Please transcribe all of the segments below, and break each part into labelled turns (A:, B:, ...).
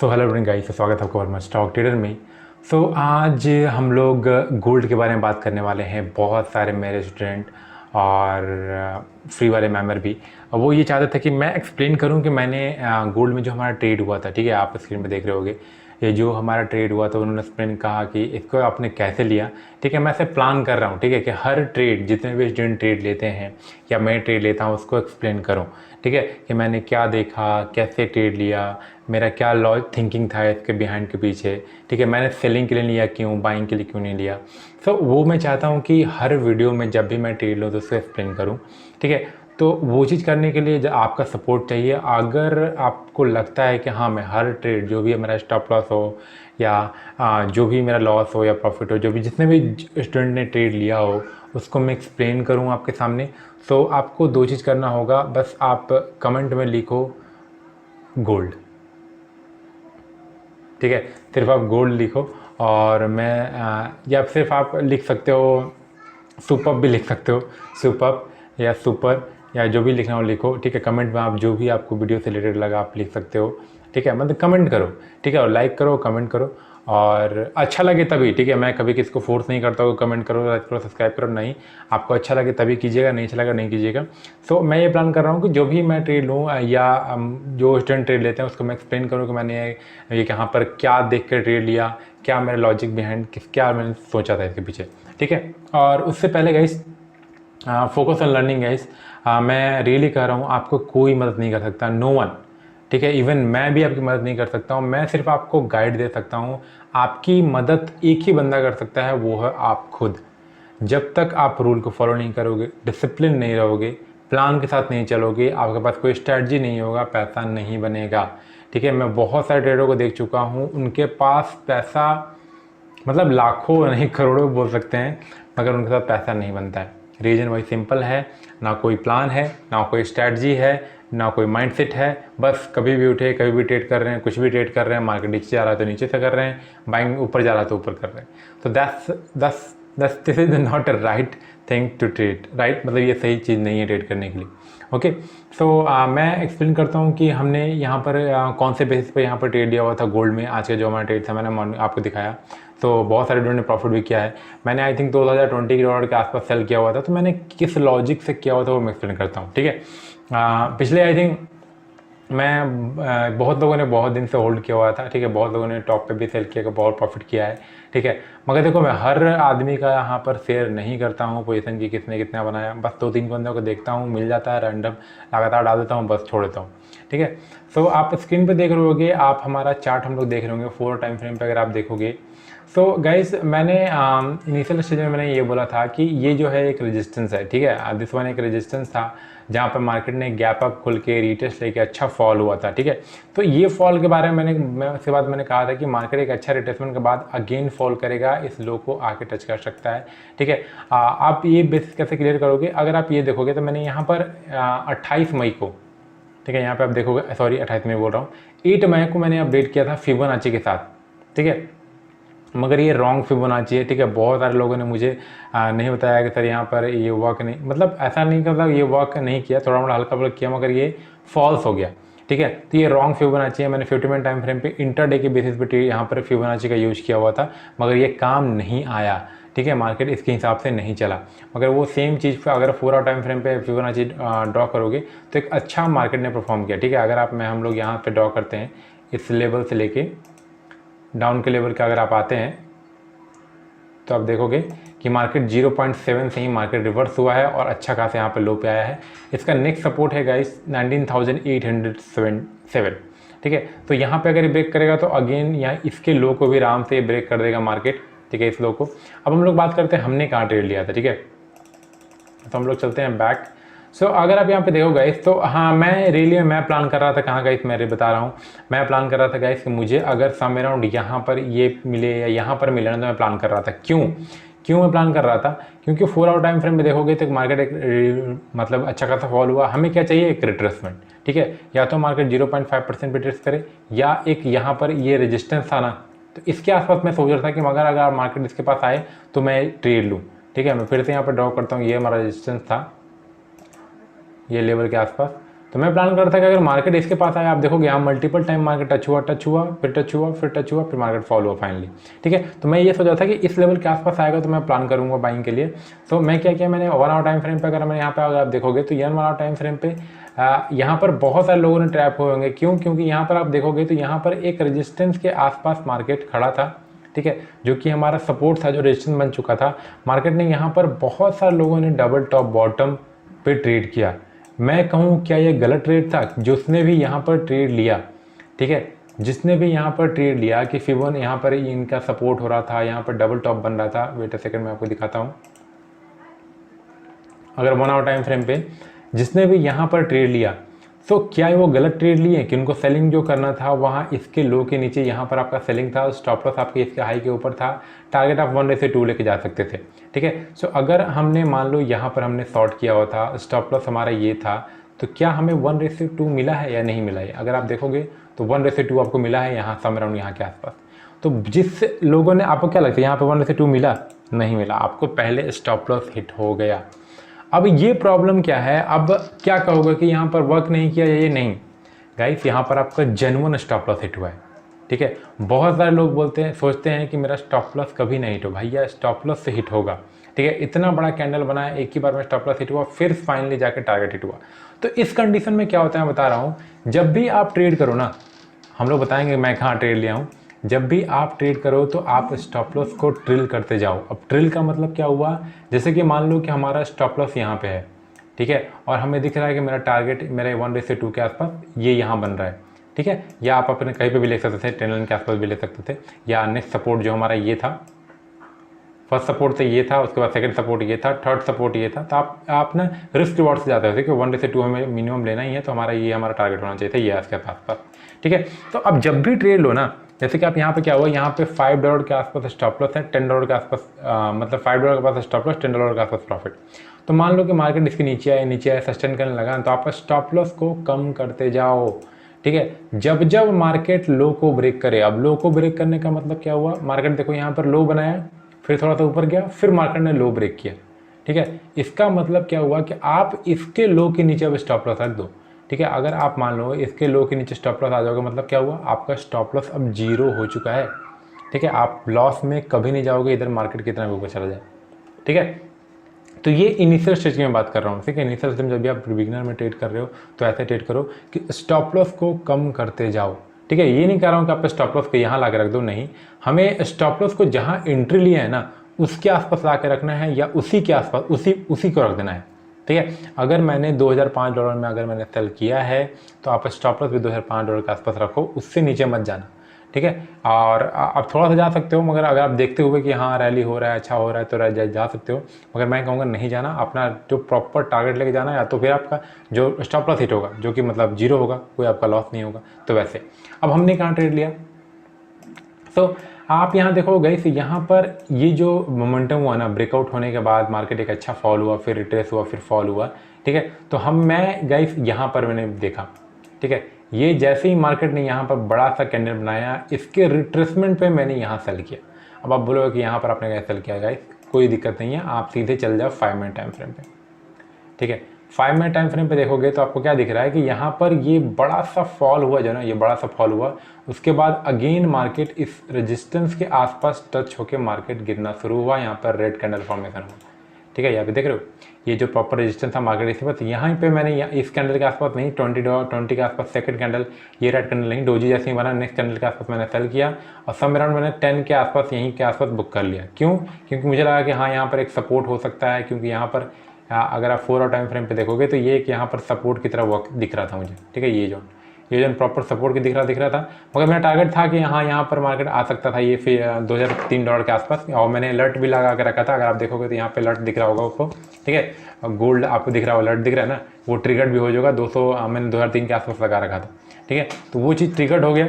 A: So hello everyone guys, स्वागत है आपका वर्मा स्टॉक ट्रेडर में। आज हम लोग गोल्ड के बारे में बात करने वाले हैं। बहुत सारे मेरे स्टूडेंट और फ्री वाले मेंबर भी वो ये चाहते थे कि मैं एक्सप्लेन करूं कि मैंने गोल्ड में जो हमारा ट्रेड हुआ था, ठीक है, आप स्क्रीन पे देख रहे होगे ये जो हमारा ट्रेड हुआ था, उन्होंने एक्सप्लेन कहा कि इसको आपने कैसे लिया। ठीक है, मैं ऐसे प्लान कर रहा हूँ, ठीक है, कि हर ट्रेड जितने भी स्टूडेंट ट्रेड लेते हैं या मैं ट्रेड लेता हूँ उसको एक्सप्लेन करूँ। ठीक है, कि मैंने क्या देखा, कैसे ट्रेड लिया, मेरा क्या लॉजिक थिंकिंग था इसके बिहाइंड के पीछे। ठीक है, मैंने सेलिंग के लिए लिया क्यों, बाइंग के लिए क्यों नहीं लिया। वो मैं चाहता हूँ कि हर वीडियो में जब भी मैं ट्रेड लूँ तो उसको एक्सप्लेन करूँ। ठीक है, तो वो चीज़ करने के लिए आपका सपोर्ट चाहिए। अगर आपको लगता है कि हाँ, मैं हर ट्रेड जो भी मेरा स्टॉप लॉस हो या जो भी मेरा लॉस हो या प्रॉफिट हो, जो भी जितने भी स्टूडेंट ने ट्रेड लिया हो उसको मैं एक्सप्लेन करूँ आपके सामने। आपको दो चीज़ करना होगा, बस आप कमेंट में लिखो गोल्ड। ठीक है, सिर्फ आप गोल्ड लिखो और या सिर्फ आप लिख सकते हो सुपर भी लिख सकते हो, सुपर या सुपर या जो भी लिखना हो लिखो। ठीक है, कमेंट में आप जो भी आपको वीडियो से रिलेटेड लगा आप लिख सकते हो। ठीक है, मतलब कमेंट करो, ठीक है, और लाइक करो, कमेंट करो और अच्छा लगे तभी। ठीक है, मैं कभी किसको फोर्स नहीं करता हूँ कमेंट करो, लाइक करो, सब्सक्राइब करो, नहीं, आपको अच्छा लगे तभी कीजिएगा, नहीं अच्छा लगा नहीं कीजिएगा। मैं ये प्लान कर रहा हूँ कि जो भी मैं ट्रेड लूँ या जो स्टूडेंट ट्रेड लेते हैं उसको मैं एक्सप्लेन करूँ कि मैंने ये यहाँ पर क्या देख कर ट्रेड लिया, क्या मेरा लॉजिक बिहाइंड, क्या मैंने सोचा था इसके पीछे। ठीक है, और उससे पहले guys focus on learning guys. मैं रियली कह रहा हूँ, आपको कोई मदद नहीं कर सकता, नो वन। ठीक है, इवन मैं भी आपकी मदद नहीं कर सकता हूँ, मैं सिर्फ आपको गाइड दे सकता हूँ। आपकी मदद एक ही बंदा कर सकता है, वो है आप खुद। जब तक आप रूल को फॉलो नहीं करोगे, डिसिप्लिन नहीं रहोगे, प्लान के साथ नहीं चलोगे, आपके पास कोई स्ट्रैटेजी नहीं होगा, पैसा नहीं बनेगा। ठीक है, मैं बहुत सारे ट्रेडरों को देख चुका हूँ, उनके पास पैसा मतलब लाखों नहीं करोड़ों बोल सकते हैं, मगर उनके साथ पैसा नहीं बनता है। रीज़न वही सिंपल है, ना कोई प्लान है, ना कोई स्ट्रैटेजी है, ना कोई माइंडसेट है। बस कभी भी उठे कभी भी ट्रेड कर रहे हैं, कुछ भी ट्रेड कर रहे हैं, मार्केट नीचे जा रहा है तो नीचे से कर रहे हैं, बाइंग ऊपर जा रहा है तो ऊपर कर रहे हैं। तो this is not a right thing to trade, right, मतलब ये सही चीज़ नहीं है ट्रेड करने के लिए। ओके, मैं एक्सप्लेन करता हूँ कि हमने यहाँ पर कौन से बेसिस पे यहाँ पर ट्रेड लिया हुआ था गोल्ड में। आज का जो हमारा ट्रेड था मैंने आपको दिखाया, तो बहुत सारे लोगों ने प्रॉफिट भी किया है। मैंने आई थिंक 2020 के डॉलर के आसपास सेल किया हुआ था, तो मैंने किस लॉजिक से किया हुआ था वो मैं एक्सप्लेन करता हूँ। ठीक है, पिछले आई थिंक बहुत लोगों ने बहुत दिन से होल्ड किया हुआ था। ठीक है, बहुत लोगों ने टॉप पे भी सेल किया, बहुत प्रॉफिट किया है। ठीक है, मगर देखो मैं हर आदमी का यहाँ पर शेयर नहीं करता हूँ पोजीशन की किसने कितना बनाया, बस 2-3 बंदों को देखता हूँ, मिल जाता है रैंडम, लगातार डाल देता हूँ, बस छोड़ देता हूँ। ठीक है, आप स्क्रीन पे देख रहे होगे, आप हमारा चार्ट हम लोग देख रहे होंगे 4 टाइम फ्रेम पे अगर आप देखोगे। गाइस मैंने इनिशियल स्टेज में मैंने ये बोला था कि ये जो है एक रेजिस्टेंस है। ठीक है, दिस वन एक रेजिस्टेंस था जहाँ पर मार्केट ने गैप अप खुल के रीटेस्ट लेके अच्छा फॉल हुआ था। ठीक है, तो ये फॉल के बारे में उसके बाद मैंने कहा था कि मार्केट एक अच्छा रिटेस्टमेंट के बाद अगेन फॉल करेगा, इस लो को आके टच कर सकता है। ठीक है, आप ये बेसिस कैसे क्लियर करोगे, अगर आप ये देखोगे तो मैंने यहाँ पर 28 मई को, ठीक है, यहाँ पे आप देखोगे, सॉरी 28 मई बोल रहा हूँ, 8 मई को मैंने अपडेट किया था फिबोनाची के साथ। ठीक है, मगर ये रॉन्ग फिबोनाची है। ठीक है, बहुत सारे लोगों ने मुझे नहीं बताया कि सर यहाँ पर ये वर्क नहीं, मतलब ऐसा नहीं करता, ये वर्क नहीं किया, थोड़ा मोड़ा हल्का फुल्का किया मगर ये फॉल्स हो गया। ठीक है, तो ये रॉन्ग फिबोनाची है। मैंने 50 मिनट टाइम फ्रेम पे इंटरडे के बेसिस पे यहाँ पर फिबोनाची का यूज़ किया हुआ था, मगर ये काम नहीं आया। ठीक है, मार्केट इसके हिसाब से नहीं चला। मगर वो सेम चीज़ पे अगर 4 आवर टाइम फ्रेम पे फिबोनाची ड्रॉ करोगे तो एक अच्छा मार्केट ने परफॉर्म किया। ठीक है, अगर हम लोग यहाँ पे ड्रॉ करते हैं, इस लेवल से लेके डाउन के लेवल का अगर आप आते हैं तो आप देखोगे कि मार्केट 0.7 से ही मार्केट रिवर्स हुआ है और अच्छा खासा यहाँ पे लो पे आया है। इसका नेक्स्ट सपोर्ट है गाइस 19,807। ठीक है, तो यहाँ पे अगर ये ब्रेक करेगा तो अगेन यहाँ इसके लो को भी आराम से ब्रेक कर देगा मार्केट। ठीक है, इस लो को। अब हम लोग बात करते हैं हमने कहाँ ट्रेड लिया था। ठीक है, तो हम लोग चलते हैं बैक। अगर आप यहाँ पे देखो गाइस, तो हाँ, मैं प्लान कर रहा था कहाँ गाइस, मैं बता रहा हूँ, मैं प्लान कर रहा था गाइस कि मुझे अगर सम अराउंड यहाँ पर ये मिले या यहाँ पर मिले ना, तो मैं प्लान कर रहा था। क्यों मैं प्लान कर रहा था, क्योंकि 4 आवर टाइम फ्रेम में देखोगे तो मार्केट एक मतलब अच्छा खासा फॉल हुआ। हमें क्या चाहिए, एक रिट्रेसमेंट। ठीक है, या तो मार्केट 0.5% पे ट्रेस करे, या एक यहाँ पर ये रेजिस्टेंस था ना, तो इसके आसपास मैं सोच रहा था कि मगर अगर मार्केट इसके पास आए तो मैं ट्रेड लूँ। ठीक है, मैं फिर से यहाँ पर ड्रॉ करता हूँ, ये हमारा रेजिस्टेंस था ये लेवल के आसपास। तो मैं प्लान करता था कि अगर मार्केट इसके पास आया, आप देखोगे यहाँ मल्टीपल टाइम मार्केट टच हुआ, फिर टच हुआ, फिर टच हुआ, फिर मार्केट फॉल हुआ फाइनली, ठीक है। तो मैं ये सोचा था कि इस लेवल के आसपास आएगा तो मैं प्लान करूँगा बाइंग के लिए। तो मैं क्या किया, मैंने 1 आवर टाइम फ्रेम पे, अगर मैं यहाँ पे अगर आप देखोगे तो 1 आवर टाइम फ्रेम पे यहाँ पर बहुत सारे लोगों ने ट्रैप हुए होंगे। क्यों? क्योंकि यहाँ पर आप देखोगे तो यहाँ पर एक रेजिस्टेंस के आसपास मार्केट खड़ा था, ठीक है, जो कि हमारा सपोर्ट था, जो रेजिस्टेंस बन चुका था। मार्केट ने यहाँ पर बहुत सारे लोगों ने डबल टॉप बॉटम पे ट्रेड किया। मैं कहूँ क्या ये गलत ट्रेड था? जिसने भी यहाँ पर ट्रेड लिया, ठीक है, जिसने भी यहाँ पर ट्रेड लिया कि फिबोन यहाँ पर इनका सपोर्ट हो रहा था, यहाँ पर डबल टॉप बन रहा था। वेट अ सेकंड, मैं आपको दिखाता हूँ। अगर 1 आवर टाइम फ्रेम पे जिसने भी यहाँ पर ट्रेड लिया, तो क्या वो गलत ट्रेड लिए कि उनको सेलिंग जो करना था वहाँ इसके लो के नीचे यहाँ पर आपका सेलिंग था, स्टॉप लॉस आपके इसके हाई के ऊपर था, टारगेट आप 1:2 लेके जा सकते थे, ठीक है। सो अगर हमने मान लो यहाँ पर हमने शॉर्ट किया हुआ था, स्टॉप लॉस हमारा ये था, तो क्या हमें 1:2 मिला है या नहीं मिला है? अगर आप देखोगे तो 1:2 आपको मिला है यहाँ सम अराउंड यहाँ के आसपास। तो जिस लोगों ने, आपको क्या लगता है यहाँ पे 1:2 मिला? नहीं मिला, आपको पहले स्टॉप लॉस हिट हो गया। अब ये प्रॉब्लम क्या है? अब क्या कहोगे कि यहाँ पर वर्क नहीं किया या ये नहीं? गाइस, यहाँ पर आपका जेन्युइन स्टॉप लॉस हिट हुआ है, ठीक है। बहुत सारे लोग बोलते हैं, सोचते हैं कि मेरा स्टॉप लॉस कभी नहीं हिट हो। भैया स्टॉप लॉस से हिट होगा, ठीक है। इतना बड़ा कैंडल बना है, एक ही बार में स्टॉप लॉस हिट हुआ, फिर फाइनली जाकर टारगेट हिट हुआ। तो इस कंडीशन में क्या होता है, मैं बता रहा हूँ। जब भी आप ट्रेड करो ना, हम लोग बताएंगे मैं कहाँ ट्रेड लिया हूँ। जब भी आप ट्रेड करो तो आप स्टॉप लॉस को ट्रिल करते जाओ। अब ट्रिल का मतलब क्या हुआ? जैसे कि मान लो कि हमारा स्टॉप लॉस यहाँ पे है, ठीक है, और हमें दिख रहा है कि मेरा टारगेट मेरे 1:2 के आसपास ये यहाँ बन रहा है, ठीक है। या आप अपने कहीं पे भी ले सकते थे, 10 लाइन के आसपास भी ले सकते थे। या नेक्स्ट सपोर्ट जो हमारा ये था, फर्स्ट सपोर्ट तो ये था, उसके बाद सेकंड सपोर्ट ये था, थर्ड सपोर्ट ये था। तो आप ना रिस्क रिवॉर्ड से जाते थे कि 1:2 हमें मिनिमम लेना ही है, तो हमारा ये हमारा टारगेट होना चाहिए था ये इसके आसपास, ठीक है। तो अब जब भी ट्रेड लो ना, जैसे कि आप यहाँ पे क्या हुआ, यहाँ पे $5 के आसपास स्टॉप लॉस है, $10 के आसपास, मतलब $5 के पास स्टॉप लॉस, $10 के आसपास प्रॉफिट। तो मान लो कि मार्केट इसके नीचे आए सस्टेन करने लगा, तो आप स्टॉप लॉस को कम करते जाओ, ठीक है। जब जब मार्केट लो को ब्रेक करे, अब लो को ब्रेक करने का मतलब क्या हुआ? मार्केट देखो यहाँ पर लो बनाया, फिर थोड़ा सा ऊपर गया, फिर मार्केट ने लो ब्रेक किया, ठीक है। इसका मतलब क्या हुआ कि आप इसके लो के नीचे अब स्टॉप लॉस रख दो, ठीक है। अगर आप मान लो इसके लो के नीचे स्टॉप लॉस आ जाओगे, मतलब क्या हुआ? आपका स्टॉप लॉस अब 0 हो चुका है, ठीक है। आप लॉस में कभी नहीं जाओगे, इधर मार्केट कितना भी ऊपर चला जाए, ठीक है। तो ये इनिशियल स्टेज की मैं बात कर रहा हूँ, ठीक है। इनिशियल स्टेज में जब भी आप बिगिनर में ट्रेड कर रहे हो तो ऐसे ट्रेड करो कि स्टॉप लॉस को कम करते जाओ, ठीक है। ये नहीं कह रहा हूँ कि आप स्टॉप लॉस को यहाँ ला के रख दो, नहीं। हमें स्टॉप लॉस को जहाँ एंट्री लिया है ना, उसके आसपास ला के रखना है, या उसी के आसपास उसी को रख देना है, ठीक है। अगर मैंने $2005 में अगर मैंने सेल किया है, तो आप स्टॉप लॉस भी $2005 के आसपास रखो, उससे नीचे मत जाना, ठीक है। और आप थोड़ा सा जा सकते हो, मगर अगर आप देखते हुए कि हाँ रैली हो रहा है, अच्छा हो रहा है, तो जा सकते हो। मगर मैं कहूँगा नहीं जाना, अपना जो प्रॉपर टारगेट लेके जाना, या तो फिर आपका जो स्टॉप लॉस हिट होगा, जो कि मतलब 0 होगा, कोई आपका लॉस नहीं होगा। तो वैसे अब हमने कहाँ ट्रेड लिया, तो आप यहाँ देखो गाइस, यहाँ पर ये जो मोमेंटम हुआ ना, ब्रेकआउट होने के बाद मार्केट एक अच्छा फॉल हुआ, फिर रिट्रेस हुआ, फिर फॉल हुआ, ठीक है। तो मैं गाइस यहाँ पर मैंने देखा, ठीक है, ये जैसे ही मार्केट ने यहाँ पर बड़ा सा कैंडल बनाया, इसके रिट्रेसमेंट पे मैंने यहाँ सेल किया। अब आप बोलोगे कि यहाँ पर आपने क्या सेल किया? गाइस कोई दिक्कत नहीं है, आप सीधे चल जाओ 5 मिनट टाइम फ्रेम पे, ठीक है। 5 मिनट टाइम फ्रेम पे देखोगे तो आपको क्या दिख रहा है कि यहाँ पर ये बड़ा सा फॉल हुआ, जो ना ये बड़ा सा फॉल हुआ, उसके बाद अगेन मार्केट इस रेजिस्टेंस के आसपास टच होकर मार्केट गिरना शुरू हुआ। यहाँ पर रेड कैंडल फॉर्मेशन हुआ, ठीक है। यहाँ पे देख रहे हो, ये जो प्रॉपर रेजिस्टेंस था मार्केट इसके पास, यहाँ पे मैंने इस कैंडल के आसपास नहीं, 20 के आसपास सेकंड कैंडल, ये रेड कैंडल नहीं, डोजी जैसे ही बना, नेक्स्ट कैंडल के आसपास मैंने सेल किया, और सम अराउंड मैंने 10 के आसपास, यहीं के आसपास बुक कर लिया। क्यों? क्योंकि मुझे लगा कि हाँ यहाँ पर एक सपोर्ट हो सकता है, क्योंकि यहाँ पर अगर आप 4 आवर टाइम फ्रेम पे देखोगे तो ये एक यहाँ पर सपोर्ट की तरह वर्क दिख रहा था मुझे, ठीक है। ये जो प्रॉपर सपोर्ट की दिख रहा था, मगर मेरा टारगेट था कि हाँ यहाँ पर मार्केट आ सकता था ये फिर $2003 के आसपास, और मैंने अलर्ट भी लगा के रखा था। अगर आप देखोगे तो यहाँ पे अलर्ट दिख रहा होगा आपको, ठीक है। गोल्ड आपको दिख रहा होगा, अलर्ट दिख रहा है ना, वो ट्रिगर्ड भी हो जाएगा। 200 मैंने 2003 के आसपास लगा रखा था, ठीक है। तो वो चीज़ ट्रिगर्ड हो गया,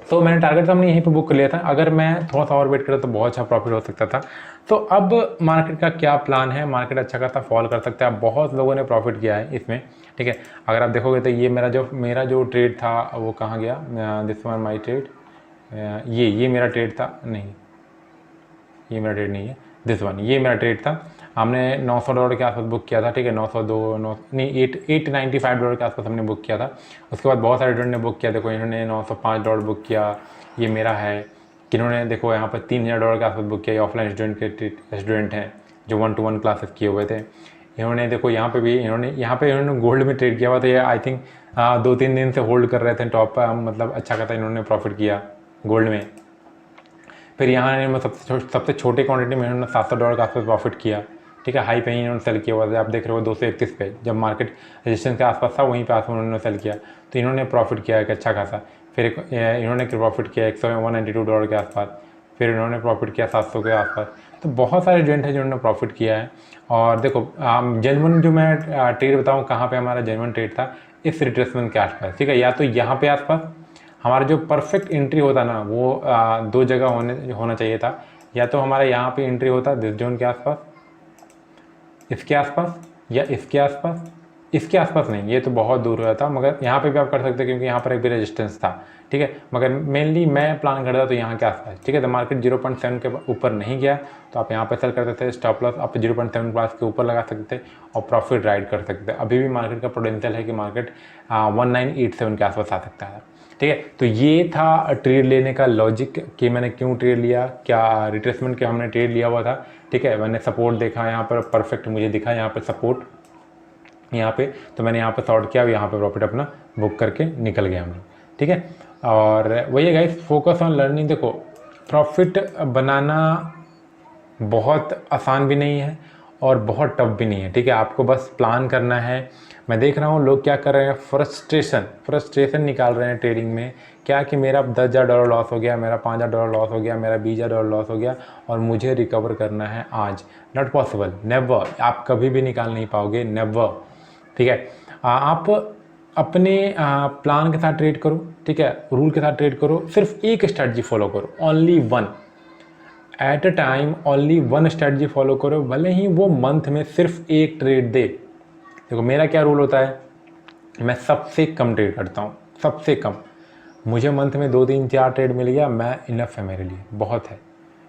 A: तो मैंने टारगेट हमने यहीं पे बुक कर लिया था। अगर मैं थोड़ा सा और वेट करता तो बहुत अच्छा प्रॉफिट हो सकता था। तो अब मार्केट का क्या प्लान है? मार्केट अच्छा खासा फॉल कर सकता है, बहुत लोगों ने प्रॉफिट किया है इसमें, ठीक है। अगर आप देखोगे तो ये मेरा जो ट्रेड था वो कहाँ गया? दिस वन माई ट्रेड, ये मेरा ट्रेड था, नहीं ये मेरा ट्रेड नहीं है, दिस वन, ये मेरा ट्रेड था। हमने $900 के आसपास बुक किया था, ठीक है, 902 9 नहीं $895 के आसपास हमने बुक किया था। उसके बाद बहुत सारे स्टूडेंट ने बुक किया, देखो इन्होंने $905 बुक किया, ये मेरा है। किन्होंने देखो यहाँ पर $3000 के आसपास बुक किया, ये ऑफलाइन स्टूडेंट हैं जो 1-to-1 क्लासेस किए हुए थे। इन्होंने देखो यहाँ पे भी इन्होंने गोल्ड में ट्रेड किया हुआ था। ये आई थिंक 2-3 दिन से होल्ड कर रहे थे टॉप पर, मतलब अच्छा खासा इन्होंने प्रॉफिट किया गोल्ड में। फिर यहाँ इन्होंने सबसे छोटे क्वांटिटी में इन्होंने $700 का आसपास प्रॉफिट किया, ठीक है। हाई पे ही इन्होंने सेल किया हुआ था, आप देख रहे हो 231 पे, जब मार्केट रेजिस्टेंस के आसपास था वहीं पे आसपास उन्होंने सेल किया, तो इन्होंने प्रॉफिट किया एक अच्छा खासा। फिर इन्होंने प्रॉफिट किया $192 के आसपास, फिर इन्होंने प्रॉफिट किया 700 के आसपास। तो बहुत सारे एजेंट हैं जिन्होंने प्रॉफिट किया है। और देखो जेन्युइन जो मैं ट्रेड बताऊँ कहाँ पे हमारा जेन्युइन ट्रेड था, इस रिट्रेसमेंट के आसपास, ठीक है, या तो यहाँ पे आसपास हमारा जो परफेक्ट एंट्री होता ना वो 2 जगह होना चाहिए था। या तो हमारा यहाँ पे एंट्री होता दिस जोन के आसपास, इसके आसपास, या इसके आसपास नहीं, ये तो बहुत दूर हो जाता, मगर यहाँ पे भी आप कर सकते हैं क्योंकि यहाँ पर एक भी रेजिस्टेंस था, ठीक है। मगर मेनली मैं प्लान करता तो यहाँ के आसपास, ठीक है। तो मार्केट 0.7 के ऊपर नहीं गया तो आप यहाँ पे सेल करते थे, स्टॉप लॉस आप 0.7 के ऊपर लगा सकते थे और प्रॉफिट राइड कर सकते थे। अभी भी मार्केट का पोटेंशियल है कि मार्केट 1987 के आसपास आ सकता है, ठीक है। तो ये था ट्रेड लेने का लॉजिक कि मैंने क्यों ट्रेड लिया, क्या रिट्रेसमेंट के हमने ट्रेड लिया हुआ था, ठीक है। मैंने सपोर्ट देखा यहाँ पर, परफेक्ट मुझे दिखा यहाँ पर सपोर्ट यहाँ पे, तो मैंने यहाँ पे शॉर्ट किया और यहाँ पे प्रॉफिट अपना बुक करके निकल गया हम लोग, ठीक है। और वही है गाइस, फोकस ऑन लर्निंग। देखो प्रॉफिट बनाना बहुत आसान भी नहीं है और बहुत टफ भी नहीं है, ठीक है। आपको बस प्लान करना है। मैं देख रहा हूँ लोग क्या कर रहे हैं, फ्रस्ट्रेशन निकाल रहे हैं ट्रेडिंग में, क्या कि मेरा $10,000 लॉस हो गया, मेरा $5,000 लॉस हो गया, मेरा $20,000 लॉस हो गया और मुझे रिकवर करना है आज। नॉट पॉसिबल, नेवर, आप कभी भी निकाल नहीं पाओगे, नेवर, ठीक है। आप अपने प्लान के साथ ट्रेड करो, ठीक है, रूल के साथ ट्रेड करो, सिर्फ एक स्ट्रैटेजी फॉलो करो, only one at a time, only one strategy follow करो, भले ही वो मंथ में सिर्फ एक ट्रेड दे। देखो मेरा क्या रूल होता है, मैं सबसे कम ट्रेड करता हूँ, सबसे कम। मुझे मंथ में 2-3-4 ट्रेड मिल गया, मैं इनफ है, मेरे लिए बहुत है,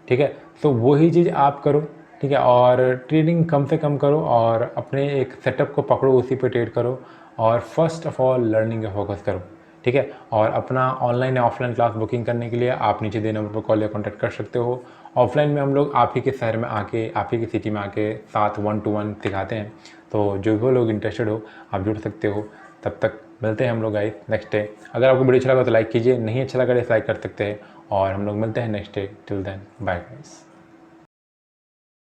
A: ठीक है। तो वही चीज़ आप करो, ठीक है। और ट्रेडिंग कम से कम करो और अपने एक सेटअप को पकड़ो, उसी पे ट्रेड करो और फर्स्ट ऑफ ऑल लर्निंग पे फोकस करो, ठीक है। और अपना ऑनलाइन या ऑफलाइन क्लास बुकिंग करने के लिए आप नीचे दिए नंबर पर कॉल या कॉन्टैक्ट कर सकते हो। ऑफलाइन में हम लोग आप ही के शहर में आके, आप ही की सिटी में आके साथ 1-to-1 सिखाते हैं, तो जो भी लोग इंटरेस्टेड हो आप जुड़ सकते हो। तब तक मिलते हैं हम लोग गाइस नेक्स्ट डे। अगर आपको वीडियो अच्छा लगा तो लाइक कीजिए, नहीं अच्छा लगा डिसलाइक कर सकते हैं, और हम लोग मिलते हैं next day. Till then bye guys.